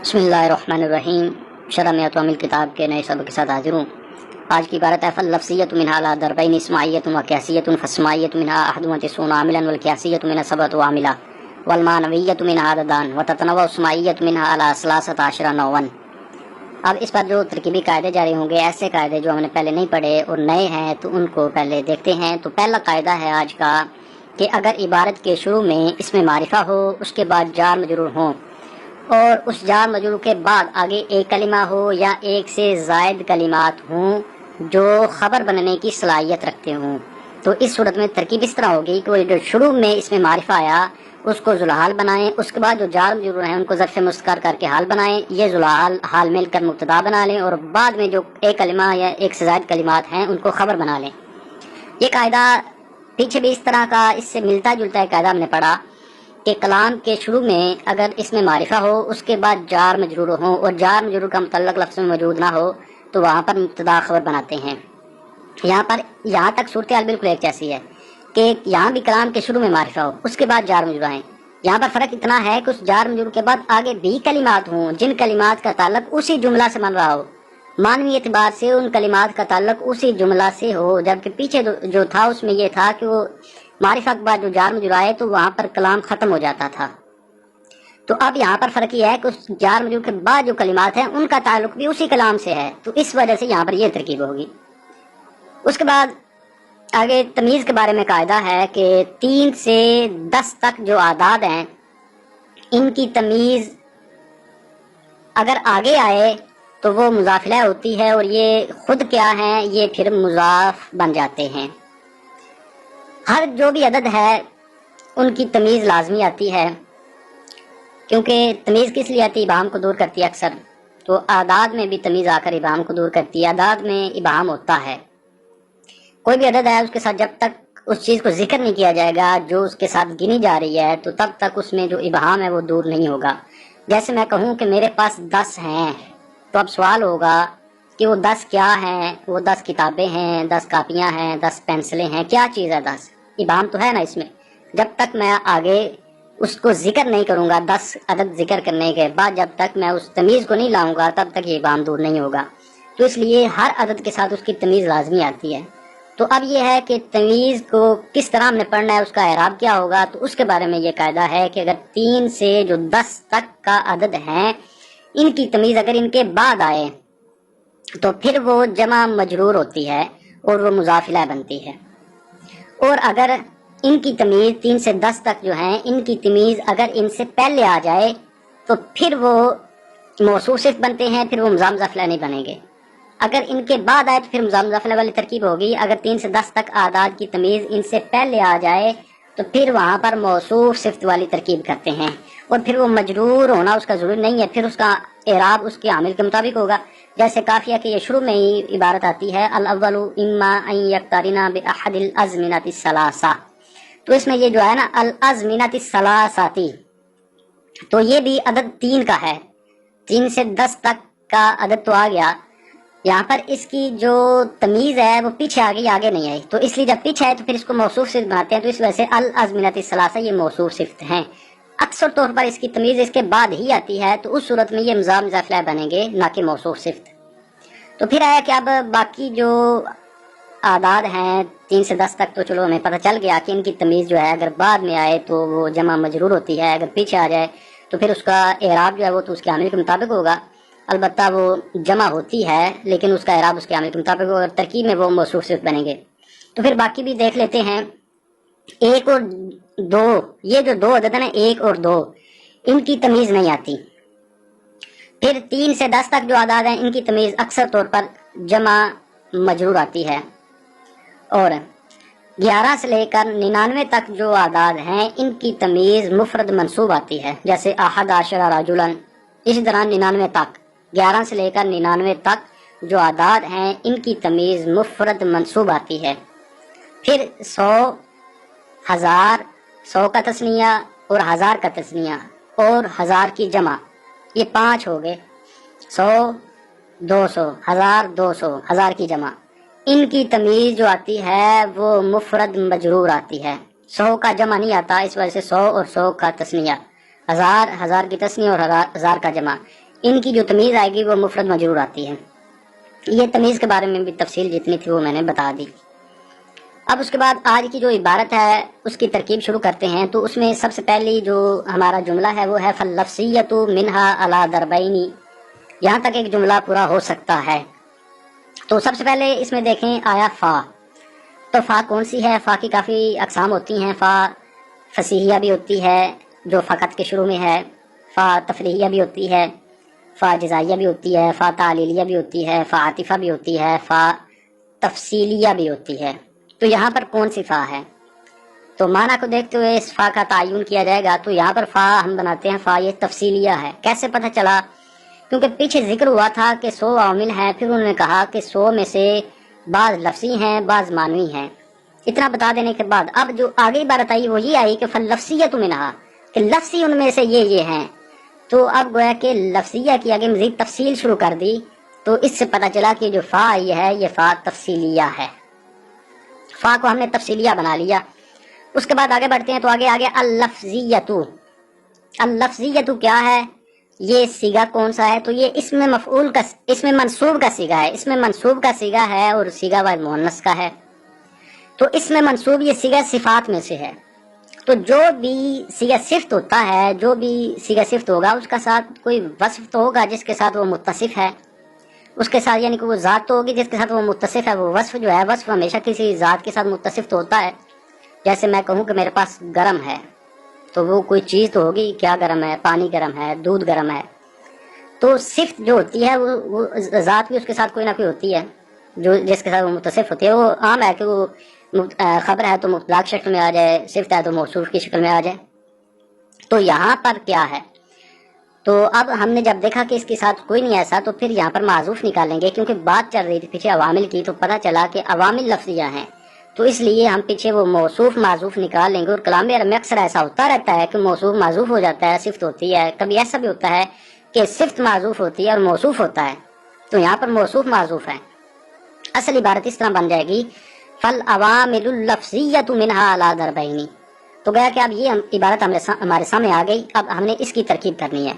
بسم اللہ الرحمن الرحیم۔ شرح میں اتوامل کتاب کے نئے سبق کے ساتھ حاضر ہوں۔ آج کی عبارت ہے فاللفظیۃ منہا لا ضربین اسماعیۃ و قیاسیۃ فاسماعیۃ منہا احدہما تسعون عاملا والقیاسیۃ منہا سبعۃ عاملا والمعنویۃ منہا عددان وتتنوع اسماعیۃ منہا علی ثلاثۃ عشر نوعا۔ اب اس پر جو ترکیبی قاعدے جاری ہوں گے، ایسے قاعدے جو ہم نے پہلے نہیں پڑھے اور نئے ہیں تو ان کو پہلے دیکھتے ہیں۔ تو پہلا قاعدہ ہے آج کا کہ اگر عبارت کے شروع میں اس میں معرفہ ہو، اس کے بعد جار مجرور ہوں اور اس جار مجرور کے بعد آگے ایک کلمہ ہو یا ایک سے زائد کلمات ہوں جو خبر بننے کی صلاحیت رکھتے ہوں، تو اس صورت میں ترکیب اس طرح ہوگی کہ وہ جو شروع میں اس میں معرفہ آیا اس کو ذوالحال بنائیں، اس کے بعد جو جار مجرور ہیں ان کو ظرف مستقر کر کے حال بنائیں، یہ ذوالحال حال مل کر مبتدا بنا لیں اور بعد میں جو ایک کلمہ یا ایک سے زائد کلمات ہیں ان کو خبر بنا لیں۔ یہ قاعدہ پیچھے بھی اس طرح کا اس سے ملتا جلتا ہے قاعدہ ہم نے پڑھا کہ کلام کے شروع میں اگر اس میں معرفہ ہو، اس کے بعد جار مجرور ہو اور جار مجرور کا متعلق لفظ میں موجود نہ ہو تو وہاں پر مبتدا خبر بناتے ہیں۔ یہاں تک صورتحال بالکل ایک جیسی ہے کہ یہاں بھی کلام کے شروع میں معرفہ ہو، اس کے بعد جار مجرور آئیں۔ یہاں پر فرق اتنا ہے کہ اس جار مجرور کے بعد آگے بھی کلمات ہوں جن کلمات کا تعلق اسی جملہ سے بن رہا ہو، معنوی اعتبار سے ان کلمات کا تعلق اسی جملہ سے ہو، جبکہ پیچھے جو تھا اس میں یہ تھا کہ وہ معرفہ کے بعد جو جار مجرور آئے تو وہاں پر کلام ختم ہو جاتا تھا۔ تو اب یہاں پر فرق یہ ہے کہ اس جار مجرور کے بعد جو کلمات ہیں ان کا تعلق بھی اسی کلام سے ہے، تو اس وجہ سے یہاں پر یہ ترکیب ہوگی۔ اس کے بعد آگے تمیز کے بارے میں قاعدہ ہے کہ 3 سے 10 تک جو اعداد ہیں ان کی تمیز اگر آگے آئے تو وہ مضاف الیہ ہوتی ہے اور یہ خود کیا ہیں، یہ پھر مضاف بن جاتے ہیں۔ ہر جو بھی عدد ہے ان کی تمیز لازمی آتی ہے، کیونکہ تمیز کس لیے آتی ہے؟ ابہام کو دور کرتی ہے اکثر، تو اعداد میں بھی تمیز آ کر ابہام کو دور کرتی ہے۔ اعداد میں ابہام ہوتا ہے، کوئی بھی عدد ہے اس کے ساتھ جب تک اس چیز کو ذکر نہیں کیا جائے گا جو اس کے ساتھ گنی جا رہی ہے تو تب تک اس میں جو ابہام ہے وہ دور نہیں ہوگا۔ جیسے میں کہوں کہ میرے پاس 10 ہیں، تو اب سوال ہوگا کہ وہ 10 کیا ہیں؟ وہ 10 کتابیں ہیں، 10 کاپیاں ہیں، 10 پینسلیں ہیں، کیا چیز ہے 10؟ ابہام تو ہے نا اس میں۔ جب تک میں آگے اس کو ذکر نہیں کروں گا، 10 عدد ذکر کرنے کے بعد جب تک میں اس تمیز کو نہیں لاؤں گا تب تک یہ ابہام دور نہیں ہوگا، تو اس لیے ہر عدد کے ساتھ اس کی تمیز لازمی آتی ہے۔ تو اب یہ ہے کہ تمیز کو کس طرح ہم نے پڑھنا ہے، اس کا اعراب کیا ہوگا، تو اس کے بارے میں یہ قاعدہ ہے کہ اگر 3 سے جو 10 تک کا عدد ہیں ان کی تمیز اگر ان کے بعد آئے تو پھر وہ جمع مجرور ہوتی ہے اور وہ مضاف الیہ بنتی ہے، اور اگر ان کی تمیز 3 سے 10 تک جو ہیں ان کی تمیز اگر ان سے پہلے آ جائے تو پھر وہ موصوف صفت بنتے ہیں، پھر وہ مضاف الیہ نہیں بنیں گے۔ اگر ان کے بعد آئے تو پھر مضاف الیہ والی ترکیب ہوگی۔ اگر 3 سے 10 تک اعداد کی تمیز ان سے پہلے آ جائے تو پھر وہاں پر موصوف صفت والی ترکیب کرتے ہیں، اور پھر وہ مجرور ہونا اس کا ضروری نہیں ہے، پھر اس کا اعراب اس کے عامل کے مطابق ہوگا۔ جیسے کافیہ کہ یہ شروع میں ہی عبارت آتی ہے الاول اما ان یقترن باحد الازمنہ الثلاثہ، تو اس میں یہ جو ہے نا الازمنہ الثلاثہ، تو یہ بھی عدد 3 کا ہے، 3 سے 10 تک کا عدد تو آ گیا، یہاں پر اس کی جو تمیز ہے وہ پیچھے آ گئی، آگے نہیں آئی، تو اس لیے جب پیچھے آئے تو پھر اس کو موصوف صفت بناتے ہیں، تو اس وجہ سے الازمنہ الثلاثہ یہ موصوف صفت ہیں۔ اکثر طور پر اس کی تمیز اس کے بعد ہی آتی ہے، تو اس صورت میں یہ مضاف الیہ بنیں گے نہ کہ موصوف صفت۔ تو پھر آیا کہ اب باقی جو اعداد ہیں 3 سے 10 تک تو چلو ہمیں پتہ چل گیا کہ ان کی تمیز جو ہے اگر بعد میں آئے تو وہ جمع مجرور ہوتی ہے، اگر پیچھے آ جائے تو پھر اس کا اعراب جو ہے وہ تو اس کے عامل کے مطابق ہوگا، البتہ وہ جمع ہوتی ہے لیکن اس کا اعراب اس کے عامل کے مطابق ہوگا، اور ترکیب میں وہ موصوف صفت بنیں گے۔ تو پھر باقی بھی دیکھ لیتے ہیں۔ 1 اور 2، یہ جو 2 عدد ہیں 1 اور 2 ان کی تمیز نہیں آتی۔ پھر 3 سے 10 تک جو اعداد ہیں ان کی تمیز اکثر طور پر جمع مجرور آتی ہے، اور 11 سے لے کر 99 تک جو اعداد ہیں ان کی تمیز مفرد منصوب آتی ہے، جیسے احد عشر رجلا۔ اسی طرح 99 تک، 11 سے لے کر 99 تک جو اعداد ہیں ان کی تمیز مفرد منصوب آتی ہے۔ پھر 100، 1000، 100 کا تثنیہ اور 1000 کا تثنیہ اور 1000 کی جمع، یہ 5 ہو گئے، 100، 200، 1000، 200، 1000 کی جمع، ان کی تمیز جو آتی ہے وہ مفرد مجرور آتی ہے، 100 کا جمع نہیں آتا، اس وجہ سے 100 اور 100 کا تثنیہ، 1000 کی تثنیہ اور 1000 کا جمع، ان کی جو تمیز آئے گی وہ مفرد مجرور آتی ہے۔ یہ تمیز کے بارے میں بھی تفصیل جتنی تھی وہ میں نے بتا دی۔ اب اس کے بعد آج کی جو عبارت ہے اس کی ترکیب شروع کرتے ہیں۔ تو اس میں سب سے پہلی جو ہمارا جملہ ہے وہ ہے فاللفظیۃ منہا علی ضربین، یہاں تک ایک جملہ پورا ہو سکتا ہے۔ تو سب سے پہلے اس میں دیکھیں آیا فا، تو فا کون سی ہے؟ فا کی کافی اقسام ہوتی ہیں۔ فا فصیحیہ بھی ہوتی ہے جو فقط کے شروع میں ہے، فا تفریحیہ بھی ہوتی ہے، فا جزائیہ بھی ہوتی ہے، فا تعلیلیہ بھی ہوتی ہے، فا عاطفہ بھی ہوتی ہے، فا تفصیلیہ بھی ہوتی ہے۔ تو یہاں پر کون سی فا ہے؟ تو معنی کو دیکھتے ہوئے اس فا کا تعین کیا جائے گا۔ تو یہاں پر فا ہم بناتے ہیں فا یہ تفصیلیہ ہے۔ کیسے پتہ چلا؟ کیونکہ پیچھے ذکر ہوا تھا کہ 100 عوامل ہیں، پھر انہوں نے کہا کہ 100 میں سے بعض لفظی ہیں بعض معنوی ہیں۔ اتنا بتا دینے کے بعد اب جو آگے عبارت آئی وہ یہ آئی کہ فاللفظیۃ منہا، کہ لفظی ان میں سے یہ ہیں۔ تو اب گویا کہ لفظیہ کی آگے مزید تفصیل شروع کر دی، تو اس سے پتہ چلا کہ جو فا آئی ہے یہ فا تفصیلیہ ہے۔ فا کو ہم نے تفصیلیہ بنا لیا۔ اس کے بعد آگے بڑھتے ہیں تو آگے اللفظیۃ۔ اللفظیۃ کیا ہے؟ یہ صیغہ کون سا ہے؟ تو یہ اسم مفعول کا، اسم منصوب کا صیغہ ہے۔ اسم منصوب کا صیغہ ہے اور صیغہ واحد مؤنث کا ہے۔ تو اسم منصوب یہ صیغہ صفات میں سے ہے۔ تو جو بھی صیغہ صفت ہوتا ہے، جو بھی صیغہ صفت ہوگا اس کا ساتھ کوئی وصف تو ہوگا جس کے ساتھ وہ متصف ہے، اس کے ساتھ یعنی کہ وہ ذات تو ہوگی جس کے ساتھ وہ متصف ہے۔ وہ وصف جو ہے، وصف ہمیشہ کسی ذات کے ساتھ متصف تو ہوتا ہے۔ جیسے میں کہوں کہ میرے پاس گرم ہے، تو وہ کوئی چیز تو ہوگی، کیا گرم ہے؟ پانی گرم ہے، دودھ گرم ہے۔ تو صفت جو ہوتی ہے وہ ذات بھی اس کے ساتھ کوئی نہ کوئی ہوتی ہے جو جس کے ساتھ وہ متصف ہوتی ہے۔ وہ عام ہے کہ وہ خبر ہے تو مبتدا کی شکل میں آ جائے، صفت ہے تو موصوف کی شکل میں آ جائے۔ تو یہاں پر کیا ہے؟ تو اب ہم نے جب دیکھا کہ اس کے ساتھ کوئی نہیں ایسا، تو پھر یہاں پر معذوف نکالیں گے، کیونکہ بات چل رہی تھی پیچھے عوامل کی، تو پتہ چلا کہ عوامل لفظیہ ہیں، تو اس لیے ہم پیچھے وہ موصوف معذوف نکال لیں گے۔ اور کلام عرب میں اکثر ایسا ہوتا رہتا ہے کہ موصوف معذوف ہو جاتا ہے، صفت ہوتی ہے۔ کبھی ایسا بھی ہوتا ہے کہ صفت معذوف ہوتی ہے اور موصوف ہوتا ہے، تو یہاں پر موصوف معذوف ہے۔ اصل عبارت اس طرح بن جائے گی فالعوامل اللفظیۃ منہا علی ضربین۔ تو گیا کہ اب یہ عبارت ہمارے سامنے آ گئی۔ اب ہم نے اس کی ترکیب کرنی ہے۔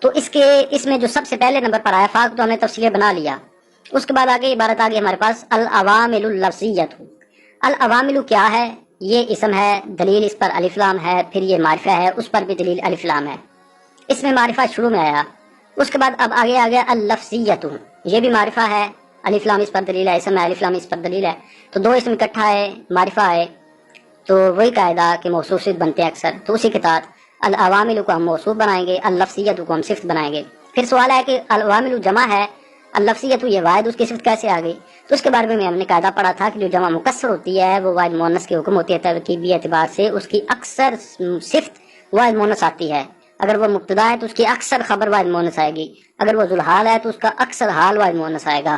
تو اس میں جو سب سے پہلے نمبر پر آیا فا تو ہم نے تفصیل بنا لیا۔ اس کے بعد آگے عبارت آگئی ہمارے پاس العوامل اللفظیۃ۔ العوامل کیا ہے؟ یہ اسم ہے، دلیل اس پر الف لام ہے، پھر یہ معرفہ ہے، اس پر بھی دلیل الف لام ہے۔ اس میں معرفہ شروع میں آیا۔ اس کے بعد اب آگے آ گیا اللفظیۃ، یہ بھی معرفہ ہے، الف لام اس پر دلیل ہے، اسم ہے، الف لام اس پر دلیل ہے۔ تو دو اسم اکٹھا ہے، معرفہ ہے، تو وہی قاعدہ کہ موصوف صفت بنتے ہیں اکثر، تو اسی کے تحت العوامل کو ہم موصوف بنائیں گے، اللفظیۃ کو ہم صفت بنائیں گے۔ پھر سوال ہے کہ العوامل جمع ہے، اللفظیۃ یہ واحد، اس کی صفت کیسے آ گئی؟ تو اس کے بارے میں ہم نے قاعدہ پڑھا تھا کہ جو جمع مکسر ہوتی ہے وہ واحد مؤنث کے حکم ہوتی ہے، ترکیبی اعتبار سے اس کی اکثر صفت واحد مؤنث آتی ہے۔ اگر وہ مبتدا ہے تو اس کی اکثر خبر واحد مؤنث آئے گی، اگر وہ ذوالحال ہے تو اس کا اکثر حال واحد مؤنث آئے گا۔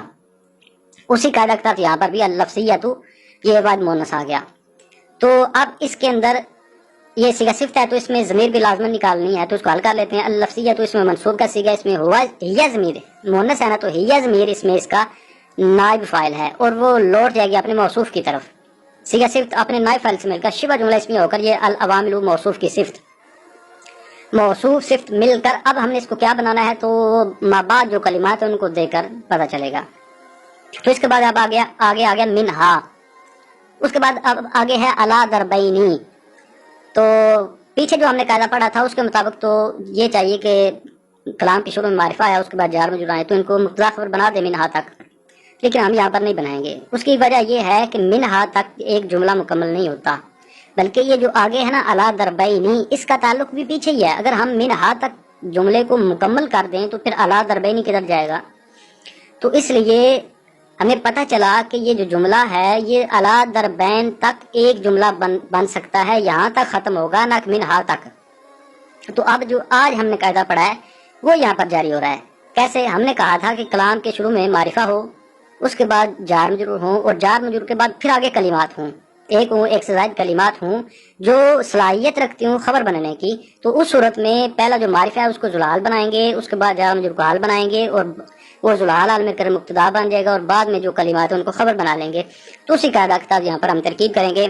اسی قاعدہ کے تحت یہاں پر بھی اللفظیۃ یہ واحد مؤنث آ گیا۔ تو اب اس کے اندر یہ صیغہ صفت ہے تو اس میں ضمیر بھی لازمن نکالنی ہے، تو اس کو حل کر لیتے ہیں۔ اللفظیہ تو اس میں منصوب کا صیغہ، اس میں ہوا ہی ضمیر مؤنث ہے نا، تو ہی ضمیر اس میں اس کا نائب فاعل ہے اور وہ لوٹ جائے گی اپنے موصوف کی طرف۔ صیغہ صفت اپنے نائب فاعل سے مل کر شبہ جملہ اس میں ہو کر یہ العوامل موصوف کی صفت، موصوف صفت مل کر اب ہم نے اس کو کیا بنانا ہے، تو بعد جو کلمات ہیں ان کو دے کر پتہ چلے گا۔ تو اس کے بعد اب آگے آ گیا منہا۔ اس کے بعد اب آگے ہے علی ضربین۔ تو پیچھے جو ہم نے قاعدہ پڑھا تھا اس کے مطابق تو یہ چاہیے کہ کلام کے شروع میں معرفہ ہے، اس کے بعد جار مجرور آئے تو ان کو مبتدا خبر بنا دے منہا تک، لیکن ہم یہاں پر نہیں بنائیں گے۔ اس کی وجہ یہ ہے کہ منہا تک ایک جملہ مکمل نہیں ہوتا، بلکہ یہ جو آگے ہے نا علی ضربین، اس کا تعلق بھی پیچھے ہی ہے۔ اگر ہم منہا تک جملے کو مکمل کر دیں تو پھر علی ضربین کدھر جائے گا؟ تو اس لیے ہمیں پتہ چلا کہ یہ جو جملہ ہے یہ علی ضربین تک ایک جملہ بن سکتا ہے، یہاں تک ختم ہوگا نہ کہ منہا تک۔ تو اب جو آج ہم نے قاعدہ پڑھا ہے وہ یہاں پر جاری ہو رہا ہے۔ کیسے؟ ہم نے کہا تھا کہ کلام کے شروع میں معرفہ ہو، اس کے بعد جار مجرور ہوں، اور جار مجرور کے بعد پھر آگے کلمات ہوں، ایک سے زائد کلمات ہوں جو صلاحیت رکھتی ہوں خبر بننے کی۔ تو اس صورت میں پہلا جو معرفہ ہے اس کو ذوالحال بنائیں گے، اس کے بعد جار مجرور کو حال بنائیں گے، اور وہ ذوالحال حال میں کر مبتدا بن جائے گا، اور بعد میں جو کلمات ہیں ان کو خبر بنا لیں گے۔ تو اسی قاعدہ کے تحت یہاں پر ہم ترکیب کریں گے۔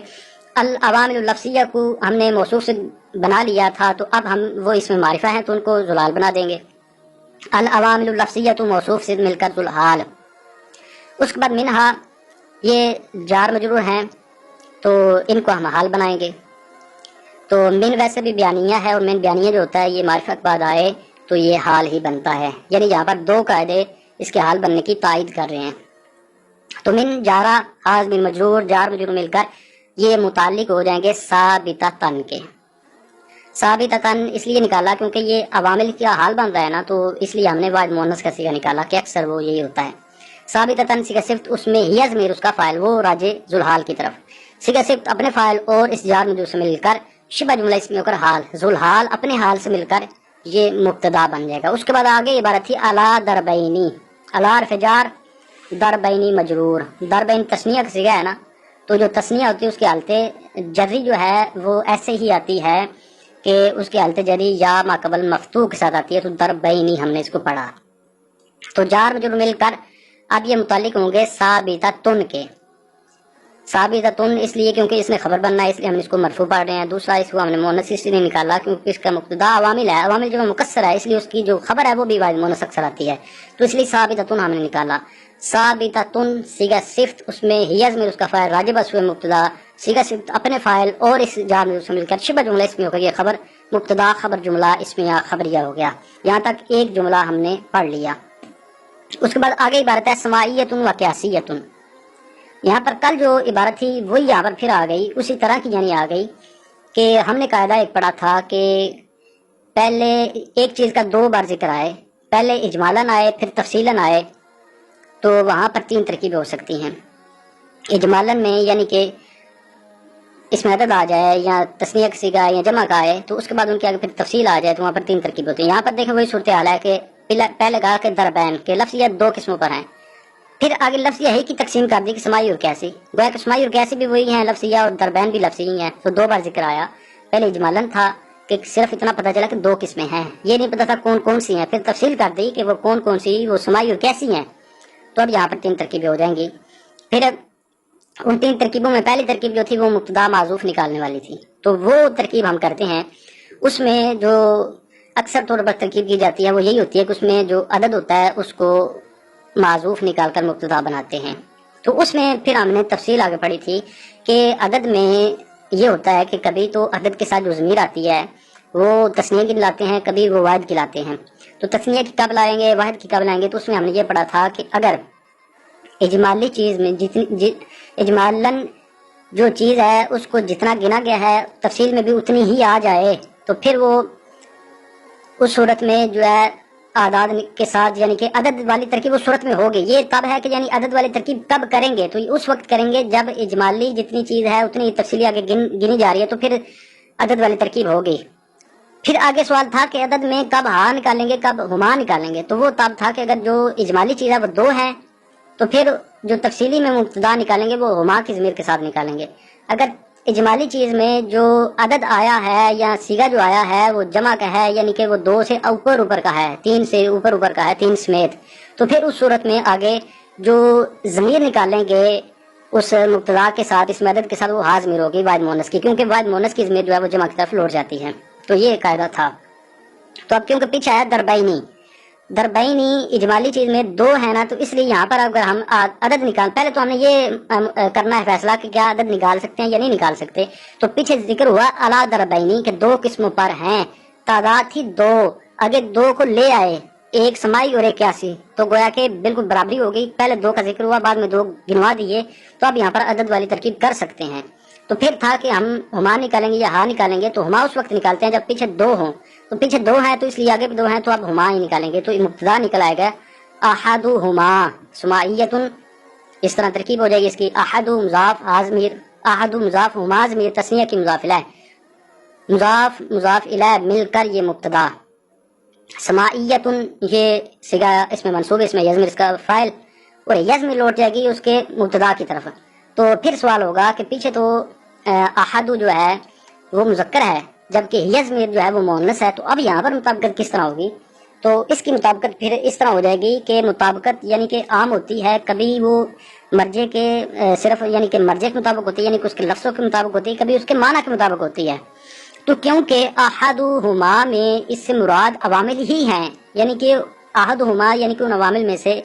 العوامل اللفظیہ کو ہم نے موصوف سے بنا لیا تھا، تو اب ہم وہ اس میں معرفہ ہیں تو ان کو ذوالحال بنا دیں گے۔ العوامل اللفظیۃ موصوف سے مل کر ذوالحال. اس کے بعد منہا یہ جار مجرور ہیں تو ان کو ہم حال بنائیں گے. تو من ویسے بھی بیانیہ ہے اور من بیانیہ جو ہوتا ہے یہ معرفت بعد آئے تو یہ حال ہی بنتا ہے، یعنی یہاں پر دو قاعدے اس کے حال بننے کی تائید کر رہے ہیں. تو من جارا حاض من مجرور جار مجرور مل کر یہ متعلق ہو جائیں گے ثابتتن کے. ثابتتن اس لیے نکالا کیونکہ یہ عوامل کا حال بن رہا ہے نا، تو اس لیے ہم نے واحد مؤنث کا صیغہ نکالا کہ اکثر وہ یہی ہوتا ہے. ثابتتن صیغہ صفت اس میں ہی ضمیر اس کا فاعل وہ راجع ذوالحال کی طرف. صیغہ صفت اپنے فاعل اور اس جار مجرور سے مل کر شبہ جملہ اس میں ہو کر حال ذوالحال اپنے حال سے مل کر یہ مبتدا بن جائے گا. اس کے بعد آگے عبارت تھی الا دربینی، الا حرف جار دربینی مجرور. دربین تسنیہ کا صیغہ ہے نا، تو جو تسنیہ ہوتی ہے اس کی حالت جری جو ہے وہ ایسے ہی آتی ہے کہ اس کی حالت جری یا ما قبل مفتوح کے ساتھ آتی ہے. تو دربینی ہم نے اس کو پڑھا. تو جار مجرور مل کر اب یہ متعلق ہوں گے ثابتتن کے. ثابتتن اس لیے کیونکہ اس نے خبر بننا ہے، اس لیے ہم اس کو مرفوع پڑھ رہے ہیں. دوسرا اس کو ہم نے مؤنث اس لیے نکالا کیونکہ اس کا مبتدا عوامل ہے، عوامل جو مکسر ہے اس لیے اس کی جو خبر ہے وہ بھی واحد مؤنث اکثر آتی ہے، تو اس لیے ثابتتن ہم نے نکالا. ثابتتن صیغہ صفت اس میں ہی ضمیر اس کا فاعل راجع بس ہوئے مبتدا، صیغہ صفت اپنے فاعل اور اس جار مجرور سے مل کر شبہ جملہ اس میں ہو کر یہ خبر مبتدا خبر جملہ اسمیہ خبریہ ہو گیا. یہاں تک ایک جملہ ہم نے پڑھ لیا. اس کے بعد آگے عبارت ہے سماعیۃ و قیاسیۃ. یہاں پر کل جو عبارت تھی وہی یہاں پر پھر آ گئی، اسی طرح کی یعنی آ گئی کہ ہم نے قاعدہ ایک پڑھا تھا کہ پہلے ایک چیز کا دو بار ذکر آئے، پہلے اجمالاً آئے پھر تفصیلاً آئے، تو وہاں پر تین ترکیبیں ہو سکتی ہیں. اجمالاً میں یعنی کہ اس میں عدد آ جائے یا تسنیہ کا صیغہ یا جمع کا آئے تو اس کے بعد ان کے آگے پھر تفصیل آ جائے تو وہاں پر تین ترکیبیں ہوتی ہیں. یہاں پر دیکھیں وہی صورتحال ہے کہ پہلے کہا کہ دربین کے لفظیہ دو قسموں پر ہیں، پھر آگے لفظیہ ہی کی تقسیم کر دی کہ سماعی اور قیاسی. گویا کہ سماعی اور قیاسی بھی وہی ہیں لفظیہ اور دربین بھی لفظی ہی ہیں، تو دو بار ذکر آیا. پہلے اجمالاً تھا کہ صرف اتنا پتہ چلا کہ دو قسمیں ہیں، یہ نہیں پتہ تھا کون کون سی ہیں، پھر تفصیل کر دی کہ وہ کون کون سی وہ سماعی اور قیاسی ہیں. تو اب یہاں پر تین ترکیبیں ہو جائیں گی. پھر ان تین ترکیبوں میں پہلی ترکیب جو تھی وہ مبتدا معذوف نکالنے والی تھی، تو وہ ترکیب ہم کرتے ہیں. اس میں جو اکثر طور پر ترکیب کی جاتی ہے وہ یہی ہوتی ہے کہ اس میں جو عدد ہوتا ہے اس کو معذوف نکال کر مبتدا بناتے ہیں. تو اس میں پھر ہم نے تفصیل آگے پڑھی تھی کہ عدد میں یہ ہوتا ہے کہ کبھی تو عدد کے ساتھ جو ضمیر آتی ہے وہ تثنیہ کی لاتے ہیں، کبھی وہ واحد کی لاتے ہیں. تو تثنیہ کی کب لائیں گے واحد کی کب لائیں گے، تو اس میں ہم نے یہ پڑھا تھا کہ اگر اجمالی چیز میں اجمالاً جو چیز ہے اس کو جتنا گنا گیا ہے تفصیل میں بھی اتنی ہی آ جائے تو پھر وہ اس صورت میں جو ہے اعداد کے ساتھ یعنی کہ عدد والی ترکیب اس صورت میں ہوگی. یہ تب ہے کہ یعنی عدد والی ترکیب کب کریں گے، تو اس وقت کریں گے جب اجمالی جتنی چیز ہے اتنی تفصیلی آگے گنی جا رہی ہے تو پھر عدد والی ترکیب ہوگی. پھر آگے سوال تھا کہ عدد میں کب ہاں نکالیں گے کب ہما نکالیں گے، تو وہ تب تھا کہ اگر جو اجمالی چیز ہے وہ دو ہے تو پھر جو تفصیلی میں مبتدا نکالیں گے وہ ہما کی ضمیر کے ساتھ نکالیں گے. اگر اجمالی چیز میں جو عدد آیا ہے یا صیغہ جو آیا ہے وہ جمع کا ہے یعنی کہ وہ دو سے اوپر کا ہے، تین سے اوپر کا ہے، تین سمیت، تو پھر اس صورت میں آگے جو ضمیر نکالیں گے اس مبتدا کے ساتھ اس عدد کے ساتھ وہ ہا ضمیر ہوگی واحد مؤنث کی، کیونکہ واحد مؤنث کی ضمیر جو ہے وہ جمع کی طرف لوٹ جاتی ہے. تو یہ قاعدہ تھا. تو اب کیونکہ پیچھے آیا دربینی اجمالی چیز میں دو ہے نا، تو اس لیے یہاں پر اگر ہم عدد نکال، پہلے تو ہم نے یہ کرنا ہے فیصلہ کہ کیا عدد نکال سکتے ہیں یا نہیں نکال سکتے. تو پیچھے ذکر ہوا الا دربینی کہ دو قسموں پر ہیں، تعداد تھی دو، آگے دو کو لے آئے، ایک سماعی اور ایک قیاسی، تو گویا کہ بالکل برابری ہو گئی. پہلے دو کا ذکر ہوا بعد میں دو گنوا دیے، تو اب یہاں پر عدد والی ترکیب کر سکتے ہیں. تو پھر تھا کہ ہم ہما نکالیں گے یا ہا نکالیں گے، تو ہما اس وقت نکالتے ہیں جب پیچھے دو ہوں، تو پیچھے دو ہیں تو اس لیے آگے بھی دو ہیں تو اب ہما ہی نکالیں گے. تو مبتدا نکل آئے گا احدہما سماعیۃ، اس طرح ترکیب ہو جائے گی اس کی. احد مضاف ضمیر، احد مضاف ہما ضمیر تثنیہ کی مضاف الیہ، مضاف الیہ مل کر یہ مبتدا. سماعیۃ یہ صیغہ اس میں منصوب، اس میں یضمیر اس کا فاعل، اور یضمیر لوٹ جائے گی اس کے مبتدا کی طرف. تو پھر سوال ہوگا کہ پیچھے تو احد جو ہے وہ مذکر ہے جبکہ یضمیر جو ہے وہ مؤنث ہے، تو اب یہاں پر مطابقت کس طرح ہوگی؟ تو اس کی مطابقت پھر اس طرح ہو جائے گی کہ مطابقت یعنی کہ عام ہوتی ہے، کبھی وہ مرجع کے صرف یعنی کہ مرجع کے مطابق ہوتی ہے، یعنی کہ اس کے لفظوں کے مطابق ہوتی ہے، کبھی اس کے معنی کے مطابق ہوتی ہے. تو کیونکہ احدہما میں اس سے مراد عوامل ہی ہیں، یعنی کہ احدہما یعنی کہ ان عوامل میں سے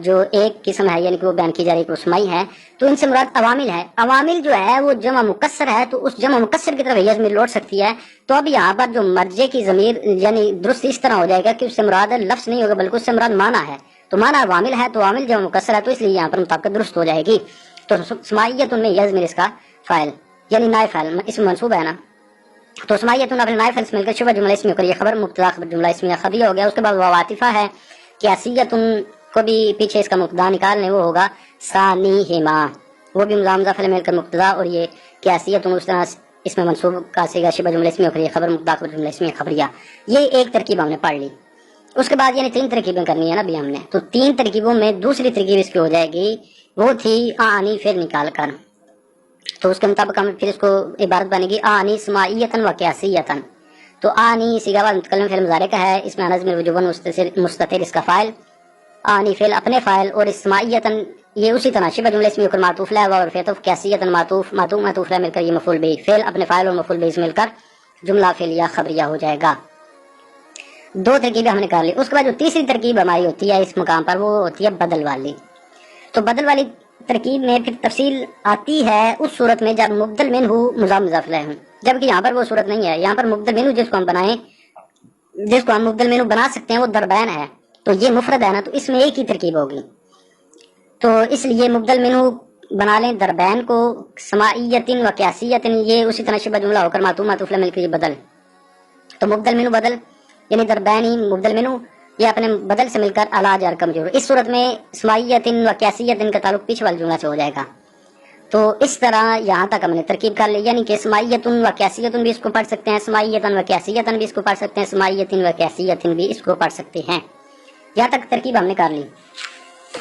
جو ایک قسم ہے، یعنی کہ وہ بیان کی جا رہی ہے کہ وہ سمائی ہے، تو ان سے مراد عوامل ہے۔ عوامل جو ہے وہ جمع مکسر ہے، تو اس جمع مکسر کی طرف یہ ضمیر لوٹ سکتی ہے۔ تو اب یہاں پر جو مرجع کی ضمیر یعنی درست اس طرح ہو جائے گا کہ اس سے مراد لفظ نہیں ہوگا بلکہ اس سے مراد معنی ہے، تو معنی عوامل ہے، تو عوامل جمع مکسر ہے، تو اس لیے یہاں پر مطابقت درست ہو جائے گی۔ تو سماعیت میں یہ ضمیر اس کا فاعل یعنی نائب فاعل اس میں منصوب ہے نا، تو سماعیت اپنے نائب فاعل سے مل کر شبہ جملہ اسمی کریے، خبر مبتدا خبر جملہ اسمیہ خبریہ ہو گیا۔ اس کے بعد واو عاطفہ ہے، قیاسیت کو بھی پیچھے اس کا مبتدا نکال لیں، وہ ہوگا ثانیہما، وہ بھی مضاف فعل مل کر مبتدا، اور یہ قیاسیت اس طرح اس میں منصوب کا صیغہ شبہ جملہ اسمیہ کریے، خبر مبتدا خبر جملہ اسمیہ خبریہ۔ یہ ایک ترکیب ہم نے پڑھ لی۔ اس کے بعد یعنی 3 ترکیبیں کرنی ہے نا ابھی ہم نے، تو 3 ترکیبوں میں دوسری ترکیب اس کی ہو جائے گی، وہ تھی آنی پھر نکال کر، تو اس کے مطابق ہم پھر اس کو عبارت بنے گی آنی سماعیتن و قیاسیتن۔ تو آنی صیغہ والا متکلم فعل مضارع کا ہے، اس میں نظم وجوباً مستتر اس کا فاعل، آنی فعل اپنے فاعل، اور سماعیتن یہ اسی طرح شبہ جملہ اسمی کر معطوف لہ اور فعطف، قیاسیتن معطوف معطوف لہ مل کر یہ مفعول بھی، فعل اپنے فاعل اور مفعول بھی مل کر جملہ فعلیہ خبریہ ہو جائے گا۔ 2 ترکیبیں ہم نے کر لی۔ اس کے بعد جو تیسری ترکیب ہماری ہوتی ہے اس مقام پر، وہ ہوتی ہے بدل والی۔ تو بدل والی ترکیب میں پھر تفصیل آتی ہے اس صورت میں جب مبدل منہ مضاف مضاف الیہ ہوں، جبکہ یہاں پر وہ صورت نہیں ہے۔ یہاں پر مبدل منہ جس کو ہم بنائیں، جس کو ہم مبدل منہ بنا سکتے ہیں، وہ دربین ہے، تو یہ مفرد ہے نا، تو اس میں ایک ہی ترکیب ہوگی، تو اس لیے مبدل منہ بنا لیں دربین کو، سماعیتن و قیاسیتن یہ اسی طرح شبہ جملہ ہو کر معطوف معطوف مل کر یہ بدل، تو مبدل منہ بدل یعنی دربینی مبدل منہ یہ اپنے بدل سے مل کر اعلی جار کا مجرور۔ اس صورت میں سماعیتن و قیاسیتن کا تعلق پیچھے والے جملہ سے ہو جائے گا۔ تو اس طرح یہاں تک ہم نے ترکیب کر لی، یعنی کہ سماعیتن و قیاسیتن بھی اس کو پڑھ سکتے ہیں، سماعیتن و قیاسیتن بھی اس کو پڑھ سکتے ہیں، سماعیتن و قیاسیتن بھی اس کو پڑھ سکتے ہیں۔ یہاں تک ترکیب ہم نے کر لی۔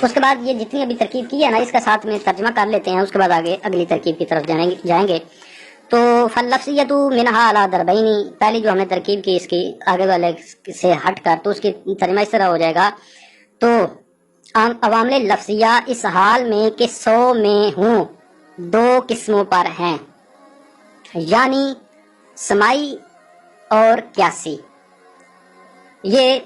اس کے بعد یہ جتنی ابھی ترکیب کی ہے نا، اس کا ساتھ میں ترجمہ کر لیتے ہیں، اس کے بعد آگے اگلی ترکیب کی طرف جائیں گے۔ تو فاللفظیۃ منہا علی ضربین، پہلی جو ہم نے ترکیب کی اس کی آگے والے سے ہٹ کر، تو اس کی ترجمہ اس طرح ہو جائے گا، تو عوامل لفظیہ اس حال میں کہ 100 میں ہوں 2 قسموں پر ہیں، یعنی سمائی اور قیاسی۔ یہ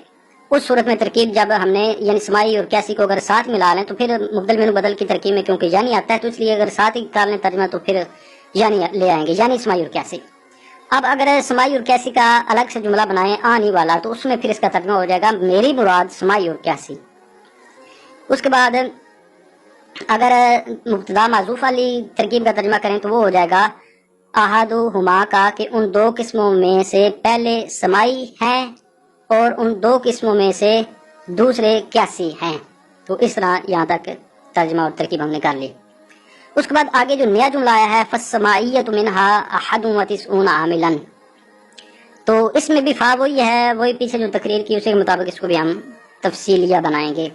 اس صورت میں ترکیب جب ہم نے یعنی سمائی اور قیاسی کو اگر ساتھ ملا لیں، تو پھر مبدل منہ بدل کی ترکیب میں کیونکہ یعنی آتا ہے، تو اس لیے اگر ساتھ ہی کر لیں ترجمہ تو پھر یعنی لے آئیں گے، یعنی سمائی اور قیاسی۔ اب اگر سمائی اور قیاسی کا الگ سے جملہ بنائیں آنی والا، تو اس میں پھر اس کا ترجمہ ہو جائے گا میری مراد سمائی اور قیاسی۔ اس کے بعد اگر مبتدا معذوف والی ترکیب کا ترجمہ کریں تو وہ ہو جائے گا احدہما کا، کہ ان 2 قسموں میں سے پہلے سمائی ہیں اور ان 2 قسموں میں سے دوسرے قیاسی ہیں۔ تو اس طرح یہاں تک ترجمہ اور ترکیب ہم نے کر لی۔ اس کے بعد آگے جو نیا جملہ آیا ہے فالسماعیۃ منہا 91 عاملا، تو اس میں بھی فا وہی ہے، وہی پیچھے جو تقریر کی اسی کے مطابق اس کو بھی ہم تفصیلیہ بنائیں گے۔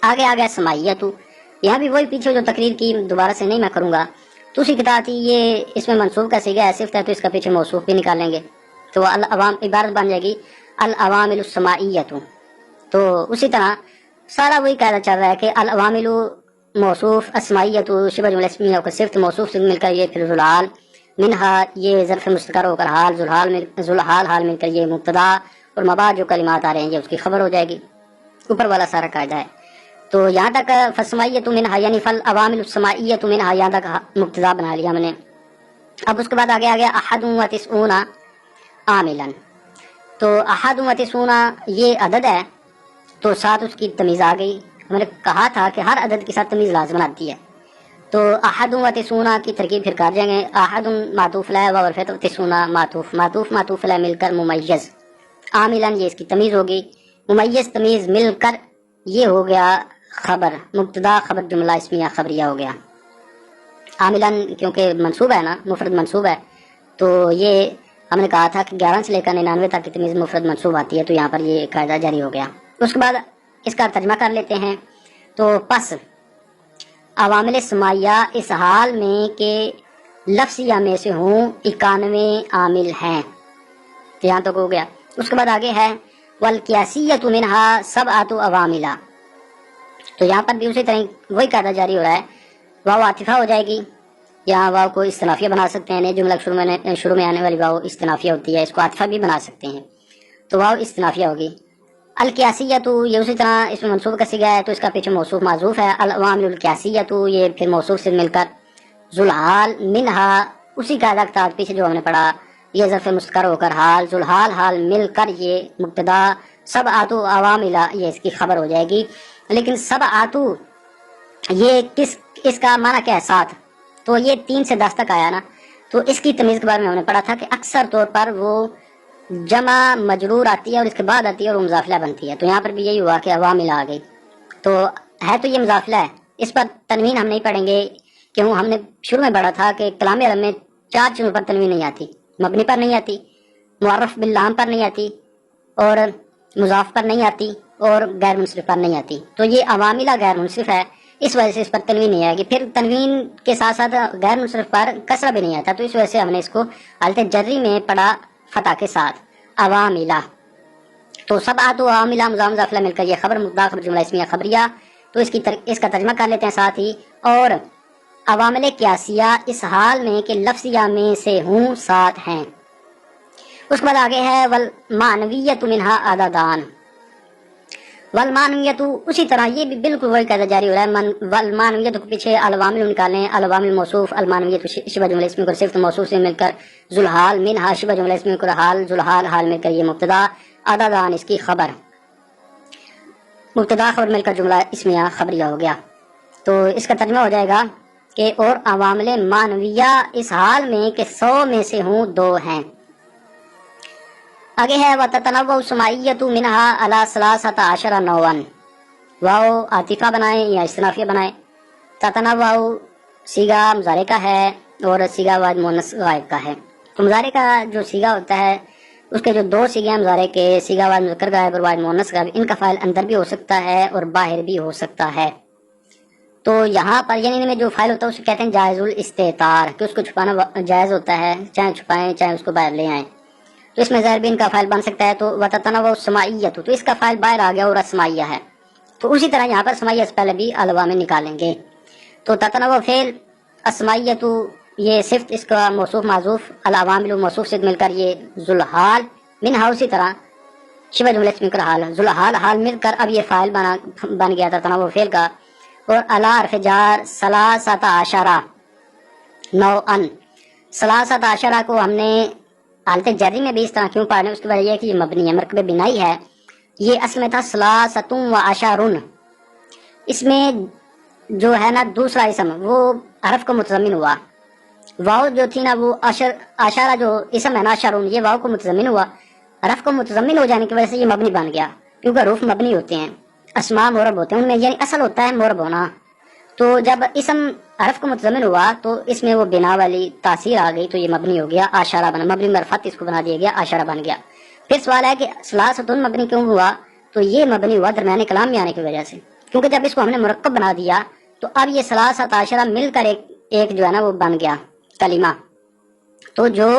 آگے آگیا سماعیت، یہاں بھی وہی پیچھے جو تقریر کی دوبارہ سے نہیں میں کروں گا، تو اسی کی طرح یہ اس میں منصوب کا صیغہ ہے صفت ہے، تو اس کا پیچھے موصوف بھی نکالیں گے، تو العوام عبارت بن جائے گی العوامل السماعیۃ۔ تو اسی طرح سارا وہی قاعدہ چل رہا ہے کہ العوامل موصوف، اسماعیت شبہ جملہ اسمیہ کو صفت موصوف سے مل کر یہ پھر ذوالحال، منہا یہ ظرف مستقر ہو کر حال، ذوالحال حال مل کر یہ مبتدا، اور مبعد جو کلمات آ رہے ہیں یہ اس کی خبر ہو جائے گی۔ اوپر والا سارا قاعدہ ہے۔ تو یہاں تک فالسماعیۃ منہا یعنی فالعوامل السماعیۃ منہا یہاں تک مبتدا بنا لیا ہم نے۔ اب اس کے بعد آگے 91 عاملا، تو 91 یہ عدد ہے، تو ساتھ اس کی تمیز آ گئی۔ ہم نے کہا تھا کہ ہر عدد کے ساتھ تمیز لازم آتی ہے، تو 91 کی ترکیب پھر کر جائیں گے، احد معطوف لہ و عرفت 90 معطوف لہ مل کر ممیز، عاملا یہ اس کی تمیز ہوگی، ممیز تمیز مل کر یہ ہو گیا خبر، مبتدا خبر جملہ اسمیہ خبریہ ہو گیا۔ عاملا کیونکہ منصوب ہے نا، مفرد منصوب ہے، تو یہ ہم نے کہا تھا کہ 11 سے لے کر 99 تک کی تمیز مفرد منصوب آتی ہے، تو یہاں پر یہ قاعدہ جاری ہو گیا۔ اس کے بعد اس کا ترجمہ کر لیتے ہیں۔ تو پس عوامل سماعیہ اس حال میں کہ لفظیہ میں سے ہوں 91 عامل ہیں، تو یہاں تک ہو گیا۔ اس کے بعد آگے ہے والقیاسیۃ منہا 7 عوامل، تو یہاں پر بھی اسی طرح وہی قاعدہ جاری ہو رہا ہے، واو عاطفہ ہو جائے گی، یہاں واو کو استنافیہ بنا سکتے ہیں، نئے جملہ شروع میں آنے والی واو استنافیہ ہوتی ہے، اس کو عاطفہ بھی بنا سکتے ہیں، تو واو استنافیہ ہوگی۔ القیاسیۃ یہ اسی طرح اس میں منصوب کا صیغہ ہے تو اس کا پیچھے موصوف معذوف ہے. العوامل القیاسیۃ یہ پھر موصوف سے مل کر ذوالحال منہا اسی کا الگ تھا پیچھے جو ہم نے پڑھا یہ ظرف مستقر ہو کر حال ذوالحال حال مل کر یہ مبتدا سبعۃ عوامل یہ اس کی خبر ہو جائے گی. لیکن سبعۃ یہ اس کا معنی کیا ہے؟ ساتھ. تو یہ 3 سے 10 تک آیا نا تو اس کی تمیز کے بارے میں ہم نے پڑھا تھا کہ اکثر طور پر وہ جمع مجرور آتی ہے اور اس کے بعد آتی ہے اور وہ مضافلہ بنتی ہے. تو یہاں پر بھی یہی ہوا کہ عوامل آ گئی تو ہے تو یہ مضافلہ ہے. اس پر تنوین ہم نہیں پڑھیں گے کیوں ہم نے شروع میں پڑھا تھا کہ کلام عرب میں 4 چیزوں پر تنوین نہیں آتی. مبنی پر نہیں آتی، معرف باللام پر نہیں آتی، اور مضاف پر نہیں آتی، اور غیر منصرف پر نہیں آتی. تو یہ عواملہ غیر منصرف ہے اس وجہ سے اس پر تنوین نہیں آئے گی. پھر تنوین کے ساتھ ساتھ غیر منصرف پر کسرہ بھی نہیں آتا تو اس وجہ سے ہم نے اس کو حالت جری میں پڑھا فتح کے ساتھ عواملہ. تو سبعۃ عواملہ مضاف مل کر یہ خبر مبتدا خبر جملہ اسمیہ خبریہ. تو اس کا ترجمہ کر لیتے ہیں ساتھ ہی. اور عوامل قیاسیہ اس حال میں کہ لفظیہ میں سے ہوں ساتھ ہیں. اس کے بعد آگے ہے والمعنویت منہا عددان. والمعنویت اسی طرح یہ بھی بالکل وہی قاعدہ جاری ہو رہا ہے. والمعنویت کو پیچھے العوامل نکالیں. العوامل موصوف المعنویت شبہ جملہ اسمی کو صفت موصوف سے مل کر ذوالحال منہا شبہ جملہ اسمی کو حال ذوالحال حال مل کر یہ مبتدا عددان اس کی خبر. مبتدا خبر مل کر جملہ اسمیہ خبریہ ہو گیا. تو اس کا ترجمہ ہو جائے گا کہ اور عوامل معنویہ اس حال میں کہ 100 میں سے ہوں 2 ہیں. آگے ہے وتتنوع سماعیت منہا علی 13 نوعا. واو عاطفہ بنائیں یا استنافیہ بنائیں. تتنوع صیغہ مضارع کا ہے اور صیغہ واحد مؤنث غائب کا ہے. تو مضارع کا جو صیغہ ہوتا ہے اس کے جو 2 صیغے ہیں مضارع کے صیغہ واحد مذکر غائب اور واحد مؤنث غائب ان کا فاعل اندر بھی ہو سکتا ہے اور باہر بھی ہو سکتا ہے. تو یہاں پر یعنی میں جو فاعل ہوتا ہے اسے کہتے ہیں جائز الاستتار کہ اس کو چھپانا جائز ہوتا ہے چاہے چھپائیں چاہے اس کو باہر لے آئیں. تو اس میں ظاہر بھی ان کا فاعل بن سکتا ہے. تو وتتنوع سماعیت تو اس کا فاعل باہر آ گیا اور اسماعیہ ہے. تو اسی طرح یہاں پر سماعیہ سے پہلے بھی العوامل نکالیں گے. تو تتنوع فعل اسماعیت یہ صفت اس کا موصوف معذوف العوامل موصوف سے مل کر یہ ذوالحال منہا اسی طرح شبہ جملہ اسمی کا حال ذوالحال حال مل کر اب یہ فاعل بن گیا تتنوع فعل کا. اور علی حرف جار 13 نوعا. 13 کو ہم نے حالت جری میں بھی اس طرح کیوں پڑھنے اس کی وجہ یہ کہ یہ مبنی ہے مرکب بنائی ہے. یہ اصل میں تھا 13 اس میں جو ہے نا دوسرا اسم وہ حرف کو متضمن ہوا. واو جو تھی نا وہ اشارہ جو اسم ہے نا اشارون یہ واو کو متضمن ہوا. حرف کو متضمن ہو جانے کی وجہ سے یہ مبنی بن گیا کیونکہ حروف مبنی ہوتے ہیں اسماء معرب ہوتے ہیں ان میں یعنی اصل ہوتا ہے معرب ہونا. تو جب اسم حرف کو متضمن ہوا تو اس میں وہ بنا والی تاثیر آ گئی تو یہ مبنی ہو گیا اشارہ بنا مبنی مرفت اس کو بنا دیا گیا اشارہ بن گیا. پھر سوال ہے کہ ثلاثۃ مبنی کیوں ہوا؟ تو یہ مبنی ہوا درمیان کلام میں آنے کی وجہ سے کیونکہ جب اس کو ہم نے مرکب بنا دیا تو اب یہ 13 مل کر ایک جو ہے نا وہ بن گیا کلمہ. تو جو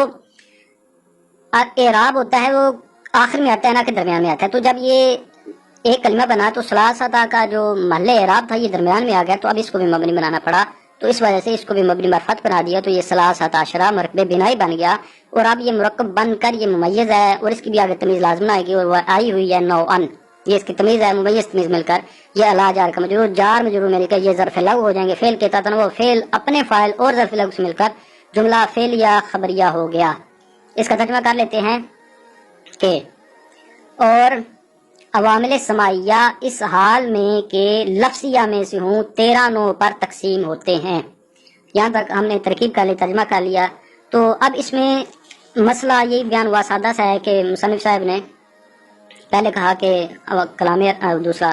اعراب ہوتا ہے وہ آخر میں آتا ہے نہ کہ درمیان میں آتا ہے. تو جب یہ ایک کلمہ بنا تو 13 کا جو محل اعراب تھا یہ درمیان میں آ گیا تو اب اس کو بھی مبنی بنانا پڑا. تو اس وجہ سے اس کو بھی مبنی مرفت بنا دیا تو یہ 13 مرکب بنائی بن گیا. اور اب یہ مرکب بن کر یہ ممیز ہے اور اس کی بھی آگے تمیز لازم آئے گی اور وہ آئی ہوئی ہے نوعن. یہ اس کی تمیز ہے ممیز تمیز مل کر یہ الا جار کا مجرور جار مجرور مل کر یہ ظرف لغو ہو جائیں گے. فعل کے تتنوع فعل اپنے فاعل اور ظرف لغو سے مل کر جملہ فعلیہ خبریہ ہو گیا. اس کا ترجمہ کر لیتے ہیں کہ اور عوامل سماعیہ اس حال میں کہ لفظیہ میں سے ہوں 13 نوع پر تقسیم ہوتے ہیں. یہاں تک ہم نے ترکیب کر لی ترجمہ کر لیا. تو اب اس میں مسئلہ یہی بیان ہوا سادہ سا ہے کہ مصنف صاحب نے پہلے کہا کہ کلام دوسرا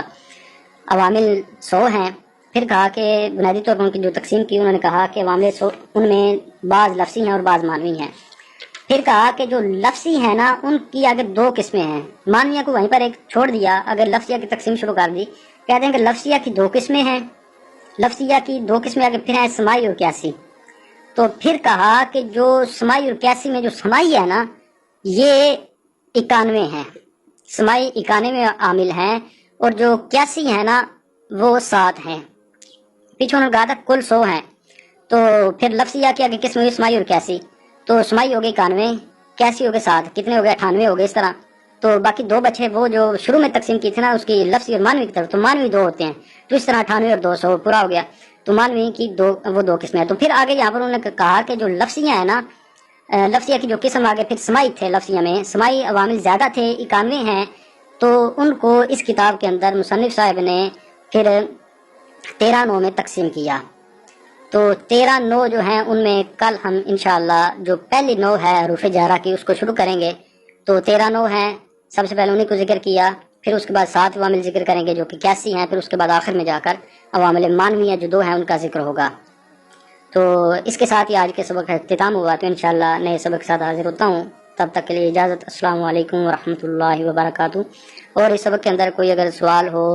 عوامل 100 ہیں. پھر کہا کہ بنیادی طور پر ان کی جو تقسیم کی انہوں نے کہا کہ عوامل 100 ان میں بعض لفظی ہیں اور بعض معنوی ہیں. پھر کہا کہ جو لفظی ہیں نا ان کی اگر 2 قسمیں ہیں معنویہ کو وہیں پر ایک چھوڑ دیا. اگر لفظیہ کی تقسیم شروع کر دی کہتے ہیں کہ لفظیہ کی 2 قسمیں ہیں. لفظیہ کی 2 قسمیں اگر پھر ہیں سماعی اور قیاسی. تو پھر کہا کہ جو سماعی اور قیاسی میں جو سماعی ہے نا یہ 91 ہیں. سماعی 91 عامل ہیں اور جو قیاسی ہیں نا وہ 7 ہیں. پیچھے انہوں نے کہا تھا کل 100 ہیں. تو پھر لفظیہ کی آگے قسم ہوئی سماعی اور قیاسی. تو سماعی ہو گئی 91 قیاسی ہو گئے 7 کتنے ہو گئے 98 ہو گئے. اس طرح تو باقی 2 بچے وہ جو شروع میں تقسیم کی تھی نا اس کی لفظی اور مانوی کی طرف، تو مانوی 2 ہوتے ہیں، تو اس طرح 98 اور 200 پورا ہو گیا، تو مانوی کی وہ 2 قسمیں ہیں۔ تو پھر آگے یہاں پر انہوں نے کہا کہ جو لفظیاں ہیں نا، لفظیہ کی جو قسم آگے پھر سمائی تھے، لفظیہ میں سمائی عوامل زیادہ تھے، 91 ہیں، تو ان کو اس کتاب کے اندر مصنف صاحب نے پھر 13 نوع میں تقسیم کیا۔ تو 13 نوع جو ہیں ان میں کل ہم انشاءاللہ جو پہلی نوع ہے حروف جارہ کی اس کو شروع کریں گے۔ تو 13 نوع ہیں، سب سے پہلے انہیں کو ذکر کیا، پھر اس کے بعد 7 عوامل ذکر کریں گے جو کہ 81 ہیں، پھر اس کے بعد آخر میں جا کر عوامل مانویہ جو 2 ہیں ان کا ذکر ہوگا۔ تو اس کے ساتھ ہی آج کے سبق کا اختتام ہوا، تو انشاءاللہ نئے سبق کے ساتھ حاضر ہوتا ہوں، تب تک کے لیے اجازت، السلام علیکم ورحمۃ اللہ وبرکاتہ۔ اور اس سبق کے اندر کوئی اگر سوال ہو